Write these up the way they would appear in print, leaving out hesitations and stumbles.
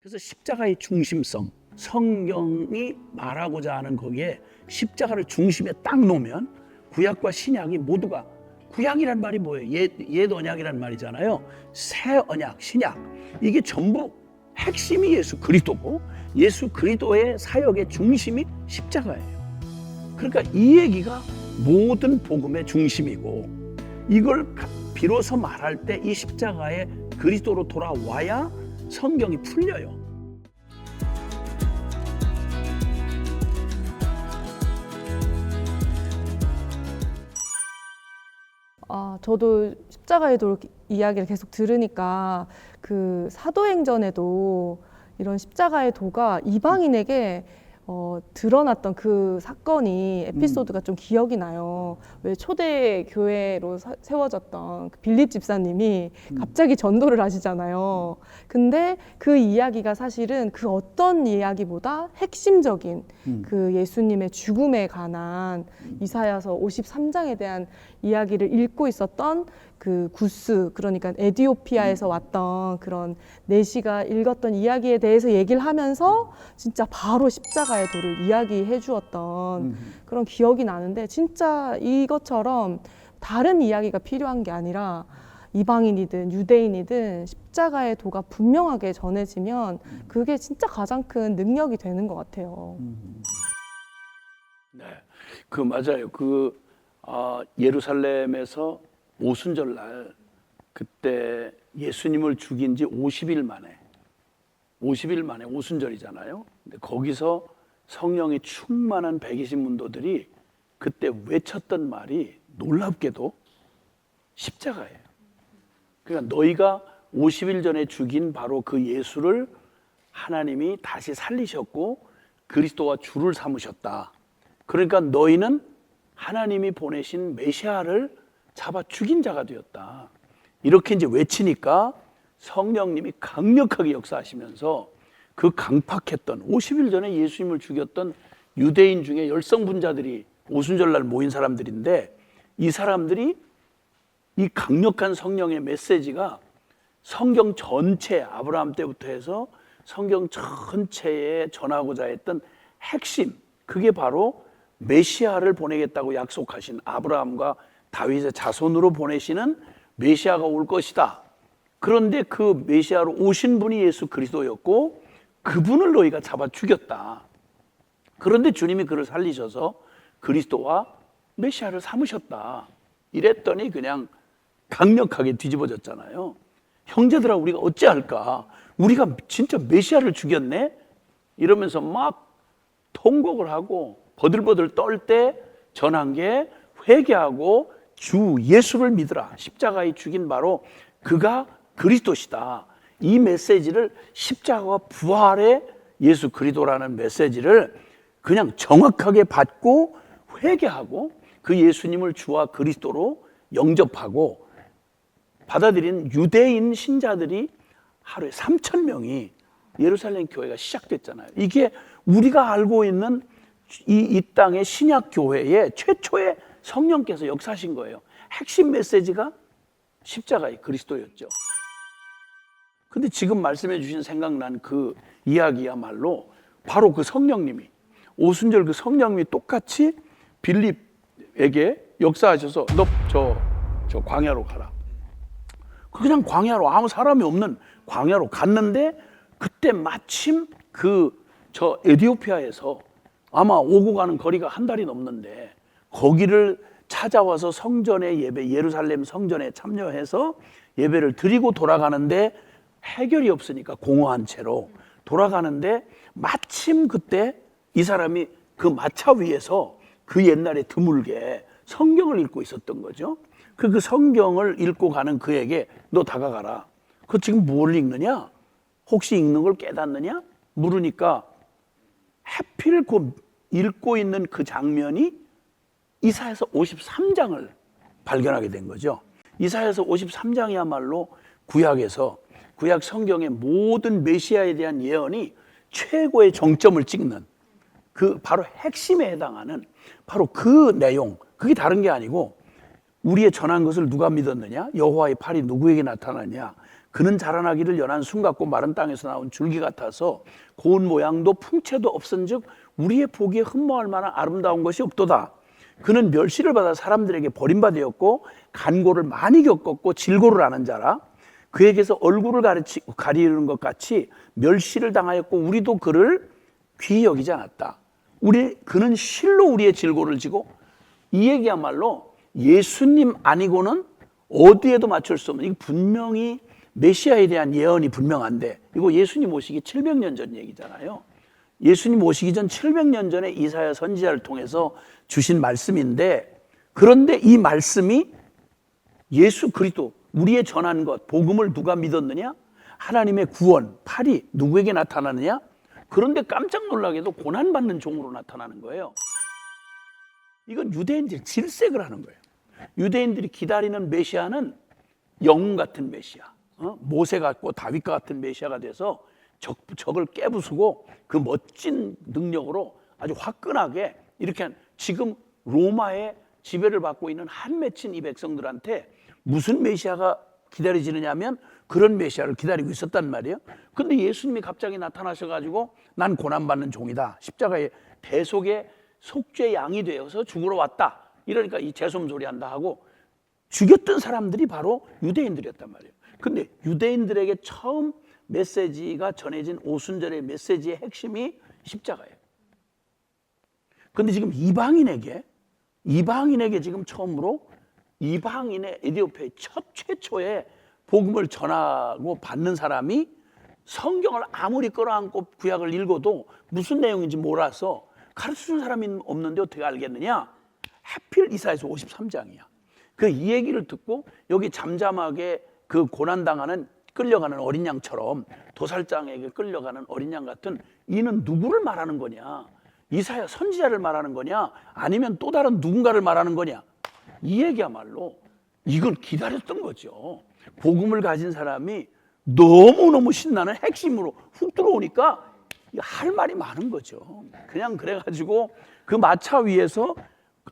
그래서 십자가의 중심성, 성경이 말하고자 하는 거기에 십자가를 중심에 딱 놓으면 구약과 신약이 모두가, 구약이란 말이 뭐예요? 옛 언약이란 말이잖아요. 새 언약, 신약, 이게 전부 핵심이 예수 그리스도고, 예수 그리스도의 사역의 중심이 십자가예요. 그러니까 이 얘기가 모든 복음의 중심이고, 이걸 비로소 말할 때 이 십자가의 그리스도로 돌아와야 성경이 풀려요. 저도 십자가의 돌 이야기를 계속 들으니까 그 사도행전에도 이런 십자가의 도가 이방인에게 드러났던 그 사건이 에피소드가 좀 기억이 나요. 왜 초대 교회로 세워졌던 그 빌립 집사님이 갑자기 전도를 하시잖아요. 근데 그 이야기가 사실은 그 어떤 이야기보다 핵심적인 그 예수님의 죽음에 관한 이사야서 53장에 대한 이야기를 읽고 있었던 그 구스, 그러니까 에디오피아에서 왔던 그런 내시가 읽었던 이야기에 대해서 얘기를 하면서 진짜 바로 십자가의 도를 이야기해 주었던 그런 기억이 나는데, 진짜 이것처럼 다른 이야기가 필요한 게 아니라 이방인이든 유대인이든 십자가의 도가 분명하게 전해지면 그게 진짜 가장 큰 능력이 되는 것 같아요. 네, 그 맞아요. 예루살렘에서 오순절 날, 그때 예수님을 죽인 지 50일 만에 오순절이잖아요. 근데 거기서 성령이 충만한 120문도들이 그때 외쳤던 말이 놀랍게도 십자가예요. 그러니까 너희가 50일 전에 죽인 바로 그 예수를 하나님이 다시 살리셨고 그리스도와 주를 삼으셨다. 그러니까 너희는 하나님이 보내신 메시아를 잡아 죽인 자가 되었다. 이렇게 이제 외치니까 성령님이 강력하게 역사하시면서 그 강팍했던 50일 전에 예수님을 죽였던 유대인 중에 열성분자들이 오순절날 모인 사람들인데, 이 사람들이 이 강력한 성령의 메시지가 성경 전체, 아브라함 때부터 해서 성경 전체에 전하고자 했던 핵심, 그게 바로 메시아를 보내겠다고 약속하신 아브라함과 다윗의 자손으로 보내시는 메시아가 올 것이다. 그런데 그 메시아로 오신 분이 예수 그리스도였고 그분을 너희가 잡아 죽였다. 그런데 주님이 그를 살리셔서 그리스도와 메시아를 삼으셨다. 이랬더니 그냥 강력하게 뒤집어졌잖아요. 형제들아, 우리가 어찌할까? 우리가 진짜 메시아를 죽였네? 이러면서 막 통곡을 하고 버들버들 떨 때 전한 게 회개하고 주 예수를 믿으라. 십자가에 죽인 바로 그가 그리스도시다. 이 메시지를, 십자가와 부활의 예수 그리스도라는 메시지를 그냥 정확하게 받고 회개하고 그 예수님을 주와 그리스도로 영접하고 받아들인 유대인 신자들이 하루에 3,000명이 예루살렘 교회가 시작됐잖아요. 이게 우리가 알고 있는 이 땅의 신약 교회의 최초의 성령께서 역사하신 거예요. 핵심 메시지가 십자가의 그리스도였죠. 근데 지금 말씀해 주신 생각난 그 이야기야말로 바로 그 성령님이, 오순절 그 성령님이 똑같이 빌립에게 역사하셔서 너 저 광야로 가라. 그냥 광야로, 아무 사람이 없는 광야로 갔는데 그때 마침 저 에디오피아에서 아마 오고 가는 거리가 한 달이 넘는데 거기를 찾아와서 성전의 예배, 예루살렘 성전에 참여해서 예배를 드리고 돌아가는데 해결이 없으니까 공허한 채로 돌아가는데 마침 그때 이 사람이 그 마차 위에서 그 옛날에 드물게 성경을 읽고 있었던 거죠. 그 성경을 읽고 가는 그에게 너 다가가라. 그 지금 뭘 읽느냐? 혹시 읽는 걸 깨닫느냐? 물으니까 하필 그 읽고 있는 그 장면이 이사야서 53장을 발견하게 된 거죠. 이사야서 53장이야말로 구약 성경의 모든 메시아에 대한 예언이 최고의 정점을 찍는 그 바로 핵심에 해당하는 바로 그 내용. 그게 다른 게 아니고 우리의 전한 것을 누가 믿었느냐? 여호와의 팔이 누구에게 나타났냐? 그는 자라나기를 연한 순 같고 마른 땅에서 나온 줄기 같아서 고운 모양도 풍채도 없은즉 우리의 보기에 흠모할 만한 아름다운 것이 없도다. 그는 멸시를 받아 사람들에게 버림받았고 간고를 많이 겪었고 질고를 아는 자라. 그에게서 얼굴을 가리는 것 같이 멸시를 당하였고 우리도 그를 귀히 여기지 않았다. 그는 실로 우리의 질고를 지고, 이 얘기야말로 예수님 아니고는 어디에도 맞출 수 없는, 이거 분명히 메시아에 대한 예언이 분명한데, 이거 예수님 오시기 700년 전 얘기잖아요. 예수님 오시기 전 700년 전에 이사야 선지자를 통해서 주신 말씀인데, 그런데 이 말씀이 예수 그리스도, 우리의 전한 것, 복음을 누가 믿었느냐? 하나님의 구원, 팔이 누구에게 나타나느냐? 그런데 깜짝 놀라게도 고난받는 종으로 나타나는 거예요. 이건 유대인들이 질색을 하는 거예요. 유대인들이 기다리는 메시아는 영웅 같은 메시아, 모세 같고 다윗 같은 메시아가 돼서 적을 깨부수고 그 멋진 능력으로 아주 화끈하게 이렇게 지금 로마의 지배를 받고 있는 한 맺힌 이 백성들한테 무슨 메시아가 기다려지느냐면 그런 메시아를 기다리고 있었단 말이에요. 근데 예수님이 갑자기 나타나셔가지고 난 고난받는 종이다, 십자가의 대속의 속죄 양이 되어서 죽으러 왔다, 이러니까 이 재솜소리 한다 하고 죽였던 사람들이 바로 유대인들이었단 말이에요. 근데 유대인들에게 처음 메시지가 전해진 오순절의 메시지의 핵심이 십자가예요. 근데 지금 이방인에게 지금 처음으로 이방인의 에디오피아의 최초의 복음을 전하고 받는 사람이 성경을 아무리 끌어안고 구약을 읽어도 무슨 내용인지 몰라서 가르쳐준 사람이 없는데 어떻게 알겠느냐? 하필 이사야서 53장이야. 그 이 얘기를 듣고 여기 잠잠하게 그 고난당하는 끌려가는 어린 양처럼 도살장에게 끌려가는 어린 양 같은 이는 누구를 말하는 거냐? 이사야 선지자를 말하는 거냐? 아니면 또 다른 누군가를 말하는 거냐? 이 얘기야말로 이걸 기다렸던 거죠. 복음을 가진 사람이 너무너무 신나는 핵심으로 훅 들어오니까 할 말이 많은 거죠. 그냥 그래가지고 그 마차 위에서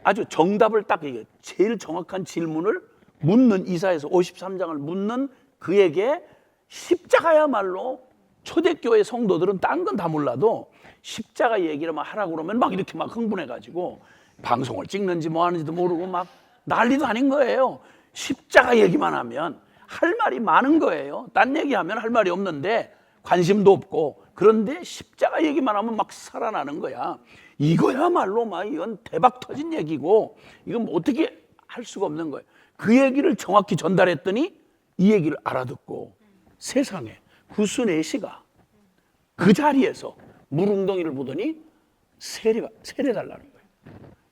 아주 정답을 딱 제일 정확한 질문을 묻는, 이사야서 53장을 묻는 그에게 십자가야말로 초대교회 성도들은 딴 건 다 몰라도 십자가 얘기를 막 하라고 그러면 막 이렇게 막 흥분해가지고 방송을 찍는지 뭐 하는지도 모르고 막 난리도 아닌 거예요. 십자가 얘기만 하면 할 말이 많은 거예요. 딴 얘기하면 할 말이 없는데 관심도 없고, 그런데 십자가 얘기만 하면 막 살아나는 거야. 이거야말로 막 이건 대박 터진 얘기고 이건 뭐 어떻게 할 수가 없는 거예요. 그 얘기를 정확히 전달했더니 이 얘기를 알아듣고 세상에 구순애시가 그 자리에서 물웅덩이를 보더니 세례 달라는 거예요.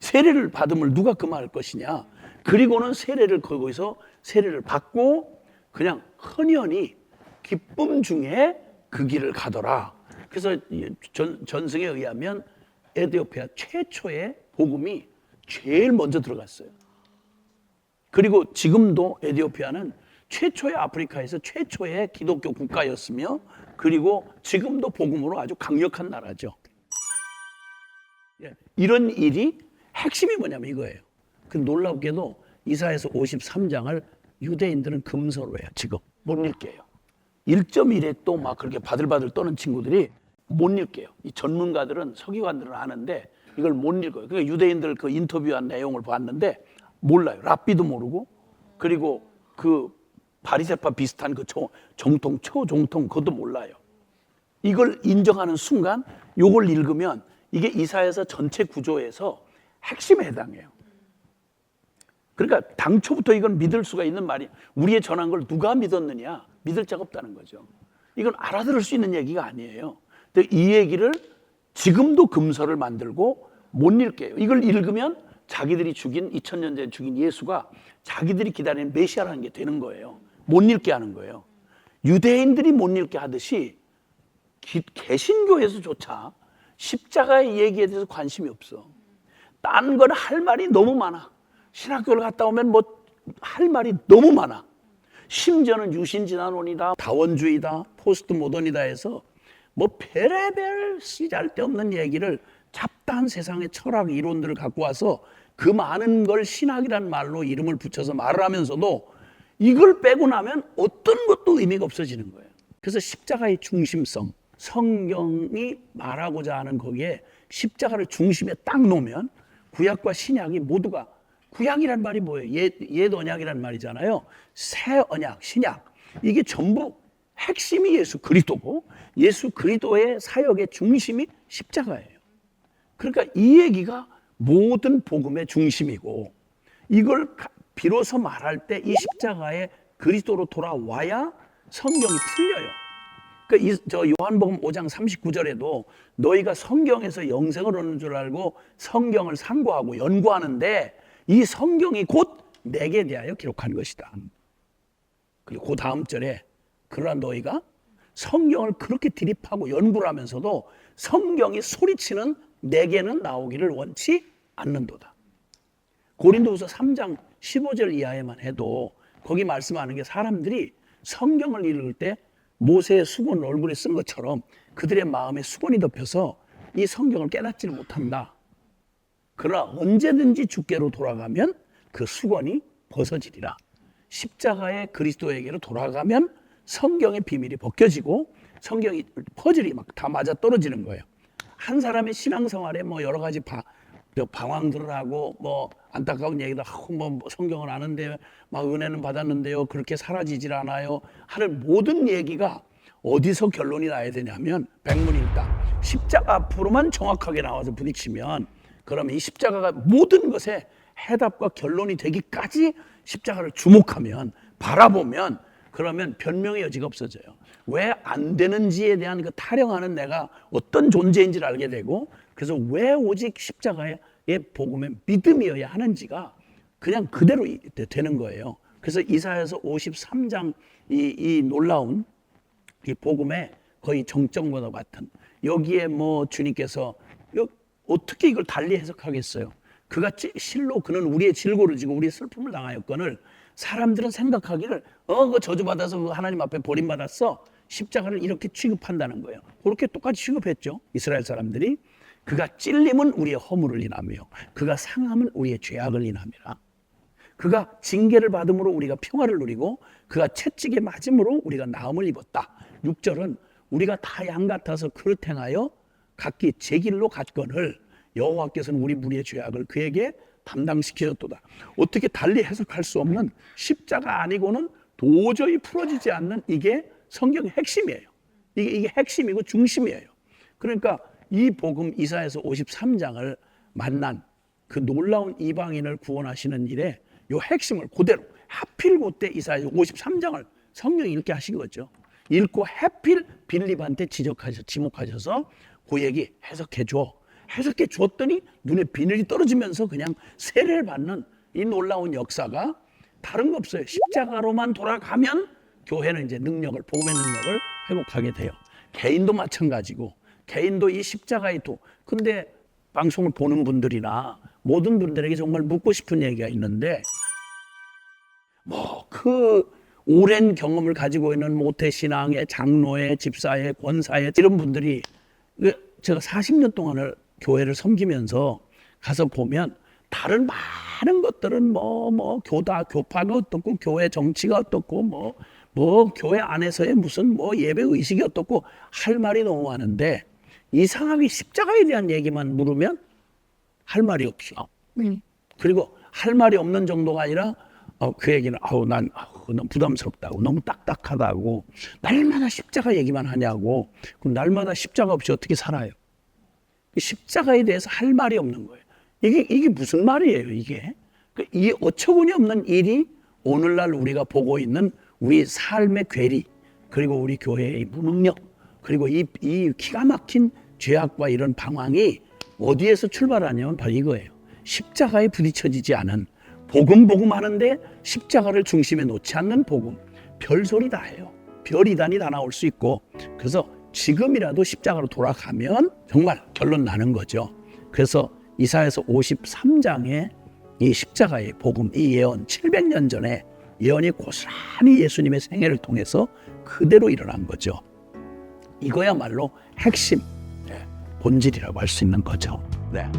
세례를 받음을 누가 금할 것이냐. 그리고는 거기서 세례를 받고 그냥 헌연히 기쁨 중에 그 길을 가더라. 그래서 전승에 의하면 에티오피아 최초의 복음이 제일 먼저 들어갔어요. 그리고 지금도 에티오피아는 최초의 아프리카에서 최초의 기독교 국가였으며, 그리고 지금도 복음으로 아주 강력한 나라죠. 이런 일이 핵심이 뭐냐면 이거예요. 그 놀랍게도 이사야서 53장을 유대인들은 금서로 해요. 지금 못 읽게요. 1.1핵도 막 그렇게 바들바들 떠는 친구들이 못 읽게요. 이 전문가들은, 서기관들은 아는데 이걸 못 읽어요. 그러니까 유대인들 그 인터뷰한 내용을 봤는데 몰라요. 랍비도 모르고, 그리고 그 바리새파 비슷한 그 정통, 초정통 그것도 몰라요. 이걸 인정하는 순간 이걸 읽으면 이게 이사야서 전체 구조에서 핵심에 해당해요. 그러니까 당초부터 이건 믿을 수가 있는 말이, 우리의 전한 걸 누가 믿었느냐? 믿을 자가 없다는 거죠. 이건 알아들을 수 있는 얘기가 아니에요. 근데 이 얘기를 지금도 금서를 만들고 못 읽게요. 이걸 읽으면 자기들이 죽인, 2000년 전에 죽인 예수가 자기들이 기다리는 메시아라는 게 되는 거예요. 못 읽게 하는 거예요. 유대인들이 못 읽게 하듯이 개신교에서조차 십자가의 얘기에 대해서 관심이 없어. 딴 건 할 말이 너무 많아. 신학교를 갔다 오면 뭐 할 말이 너무 많아. 심지어는 유신진화론이다, 다원주의다, 포스트 모던이다 해서 뭐 별의별 쓰잘데없는 얘기를 잡다한 세상의 철학 이론들을 갖고 와서 그 많은 걸 신학이라는 말로 이름을 붙여서 말을 하면서도 이걸 빼고 나면 어떤 것도 의미가 없어지는 거예요. 그래서 십자가의 중심성, 성경이 말하고자 하는 거기에 십자가를 중심에 딱 놓으면 구약과 신약이 모두가, 구약이란 말이 뭐예요? 옛 언약이란 말이잖아요. 새 언약, 신약, 이게 전부 핵심이 예수 그리스도고 예수 그리스도의 사역의 중심이 십자가예요. 그러니까 이 얘기가 모든 복음의 중심이고, 이걸 비로소 말할 때 이 십자가에 그리스도로 돌아와야 성경이 풀려요. 그러니까 저 요한복음 5장 39절에도 너희가 성경에서 영생을 얻는 줄 알고 성경을 상고하고 연구하는데 이 성경이 곧 내게 대하여 기록한 것이다. 그리고 그 다음 절에 그러나 너희가 성경을 그렇게 드립하고 연구를 하면서도 성경이 소리치는 내게는 나오기를 원치 않는도다. 고린도후서 3장 15절 이하에만 해도 거기 말씀하는 게 사람들이 성경을 읽을 때 모세의 수건 얼굴에 쓴 것처럼 그들의 마음에 수건이 덮여서 이 성경을 깨닫지를 못한다. 그러나 언제든지 주께로 돌아가면 그 수건이 벗어지리라. 십자가의 그리스도에게로 돌아가면 성경의 비밀이 벗겨지고 성경이 퍼즐이 막 다 맞아 떨어지는 거예요. 한 사람의 신앙생활에 뭐 여러 가지 방황들을 하고 뭐 안타까운 얘기도 하고 뭐 성경을 아는데 막 은혜는 받았는데요 그렇게 사라지질 않아요 하는 모든 얘기가 어디서 결론이 나야 되냐면 백문일답, 십자가 앞으로만 정확하게 나와서 부딪히면 그러면 이 십자가가 모든 것에 해답과 결론이 되기까지 십자가를 주목하면, 바라보면, 그러면 변명의 여지가 없어져요. 왜 안 되는지에 대한 그 타령하는 내가 어떤 존재인지를 알게 되고, 그래서 왜 오직 십자가의 복음의 믿음이어야 하는지가 그냥 그대로 되는 거예요. 그래서 이사야서 53장 이 놀라운 이 복음의 거의 정점과 같은, 여기에 뭐 주님께서 어떻게 이걸 달리 해석하겠어요? 그가 실로 그는 우리의 질고를 지고 우리의 슬픔을 당하였거늘 사람들은 생각하기를 그 저주받아서 하나님 앞에 버림받았어. 십자가를 이렇게 취급한다는 거예요. 그렇게 똑같이 취급했죠. 이스라엘 사람들이. 그가 찔림은 우리의 허물을 인하며 그가 상함은 우리의 죄악을 인함이라. 그가 징계를 받음으로 우리가 평화를 누리고 그가 채찍에 맞음으로 우리가 나음을 입었다. 6절은 우리가 다 양 같아서 그릇 행하여 각기 제 길로 갔거늘 여호와께서는 우리 무리의 죄악을 그에게 담당시키셨도다. 어떻게 달리 해석할 수 없는 십자가 아니고는 도저히 풀어지지 않는 이게 성경의 핵심이에요. 이게 핵심이고 중심이에요. 그러니까 이 복음 이사야서 53장을 만난 그 놀라운 이방인을 구원하시는 일에 요 핵심을 그대로 하필 그때 이사야서 53장을 성령이 읽게 하신 거죠. 읽고 하필 빌립한테 지목하셔서 그 얘기 해석해 줘. 해석해 주었더니 눈에 비늘이 떨어지면서 그냥 세례를 받는 이 놀라운 역사가 다른 거 없어요. 십자가로만 돌아가면 교회는 이제 능력을, 복음의 능력을 회복하게 돼요. 개인도 마찬가지고, 개인도 이 십자가의 도. 근데 방송을 보는 분들이나 모든 분들에게 정말 묻고 싶은 얘기가 있는데, 그 오랜 경험을 가지고 있는 모태신앙의 장로의, 집사의, 권사의 이런 분들이, 제가 40년 동안을 교회를 섬기면서 가서 보면 다른 많은 것들은 교파가 어떻고 교회 정치가 어떻고 교회 안에서의 무슨 예배 의식이 어떻고 할 말이 너무 많은데 이상하게 십자가에 대한 얘기만 물으면 할 말이 없어. 그리고 할 말이 없는 정도가 아니라 그 얘기는 난 너무 부담스럽다고, 너무 딱딱하다고, 날마다 십자가 얘기만 하냐고. 그럼 날마다 십자가 없이 어떻게 살아요? 십자가에 대해서 할 말이 없는 거예요. 이게 무슨 말이에요, 이게? 이 어처구니 없는 일이 오늘날 우리가 보고 있는 우리 삶의 괴리, 그리고 우리 교회의 무능력, 그리고 이 기가 막힌 죄악과 이런 방황이 어디에서 출발하냐면 바로 이거예요. 십자가에 부딪혀지지 않은 복음 하는데 십자가를 중심에 놓지 않는 복음. 별소리 다 해요. 별이단이 다 나올 수 있고, 그래서 지금이라도 십자가로 돌아가면 정말 결론 나는 거죠. 그래서 이사야서 53장에 이 십자가의 복음, 이 예언, 700년 전에 예언이 고스란히 예수님의 생애를 통해서 그대로 일어난 거죠. 이거야말로 핵심, 본질이라고 할 수 있는 거죠. 네.